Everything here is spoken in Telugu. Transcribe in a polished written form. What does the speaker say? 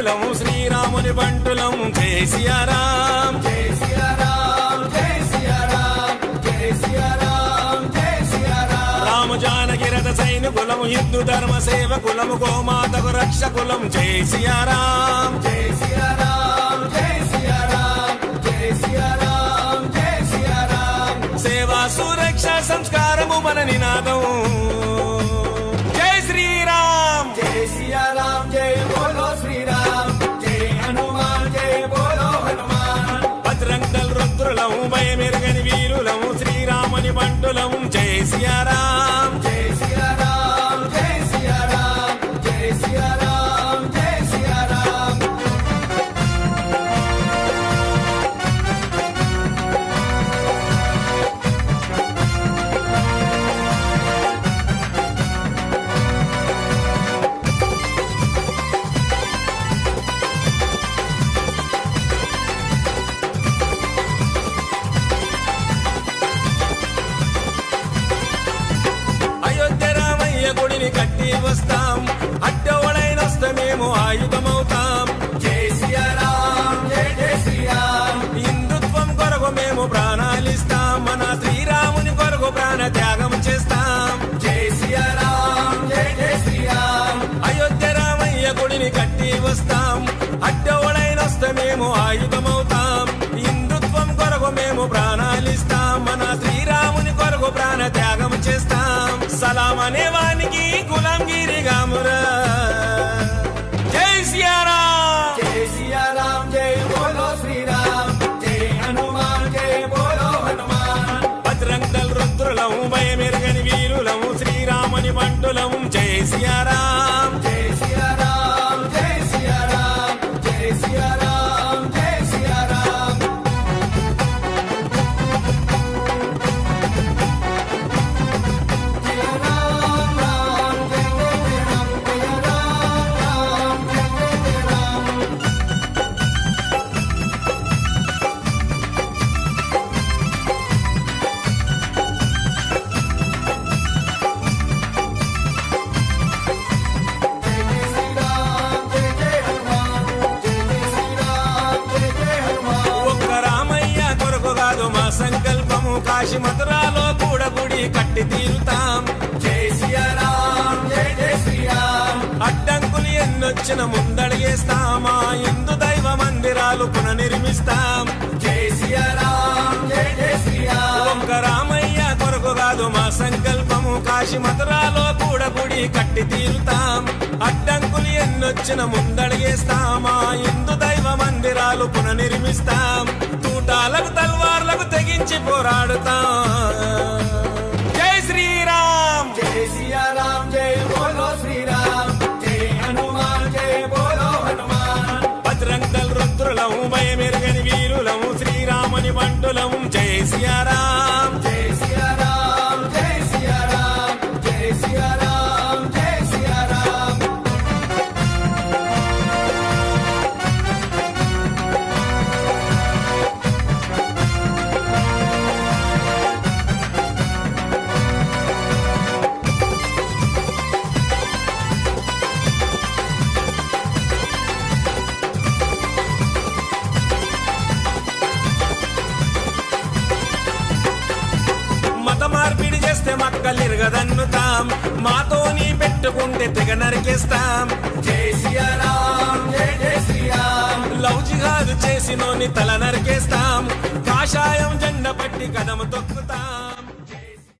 వీరులం శ్రీరాముని బంటులం జై సియారాం జై సియారాం జై సియారాం జై సియారాం జై సియారాం రామ జానకి రథ సైనికులం హిందూ ధర్మ సేవకులం గోమాతకు రక్షకులం జై సియారాం జై సియారాం జై సియారాం జై సియారాం జై సియారాం సేవా సురక్ష సంస్కారము మన నినాదం జై శ్రీరామ్ జై సియారాం జై బోలో శ్రీరామ్ జై హనుమాన్ జై బోలో హనుమాన్ బజరంగ్ దళ్ రుద్రులం భయమెరుగని వీరులం శ్రీరాముని బంటులం జై సియారాం జై సియారాం జై సియారాం జై సియారాం జై సియారాం గుడిని కట్టి వస్తాం అడ్డవడైనొస్తే మేము ఆయుధమవుతాం జై సియారాం జై జై శ్రీరామ్ హిందుత్వం కొరకు మేము ప్రాణాలిస్తాం మన శ్రీరాముని కొరకు ప్రాణ త్యాగం చేస్తాం జై సియారాం జై జై శ్రీరామ్ అయోధ్య రామయ్య గుడిని కట్టి వస్తాం అడ్డవడైనొస్తే మేము ఆయుధమవుతాం హిందుత్వం కొరకు మేము ప్రాణాలిస్తాం మన శ్రీరాముని కొరకు ప్రాణ త్యాగం చేస్తాం సలాం అనే వానికి గులాంగిరి గామురా జై సియారాం జై సియారాం జై బోలో శ్రీరామ్ జై హనుమాన్ జై బోలో హనుమాన్ బజరంగ్ దళ్ రుద్రులం భయమెరుగని వీరులం శ్రీరాముని బంటులం జై సియారాం జై సియారాం జై సియారాం జై సియారాం జై సియారాం సంకల్పము కాశీ మధురాలో కూడా గుడి కట్టి తీరుతాం జై సియారాం జై జై శ్రీరామ్ అడ్డంకులు ఎన్నొచ్చిన ముందడిగేస్తాం ఆ హిందూ దైవ మందిరాలు పునర్నిర్మిస్తాం జై సియారాం జై జై శ్రీరామ్ ఒక్క రామయ్య కొరకు కాదు మా సంకల్పము కాశీ మధురాలో కూడా గుడి కట్టి తీరుతాం అడ్డంకులు ఎన్నొచ్చిన ముందడిగేస్తాం ఆ హిందూ దైవ మందిరాలు పునర్నిర్మిస్తాం తూటాలకు తల్వార్లకు తెగించి పోరాడుతాం జై శ్రీరామ్ జై సియారాం జై బోలో శ్రీరామ్ జై హనుమాన్ జై బోలో హనుమాన్ బజరంగ్ దళ్ రుద్రులం భయమెరుగని వీరులం శ్రీరాముని బంటులం జై సియారాం జై సియారాం జై సియారాం జై సియారాం జై సియారాం మార్పిడి చేస్తే మక్కలిరగదన్నుతాం మాతోని పెట్టుకుంటే తెగ నరికేస్తాం జై సియారాం జై జై శ్రీరామ్ లవ్ జిహాద్ చేసినోని తల నరికేస్తాం కాషాయం జెండ పట్టి కదము తొక్కుతాం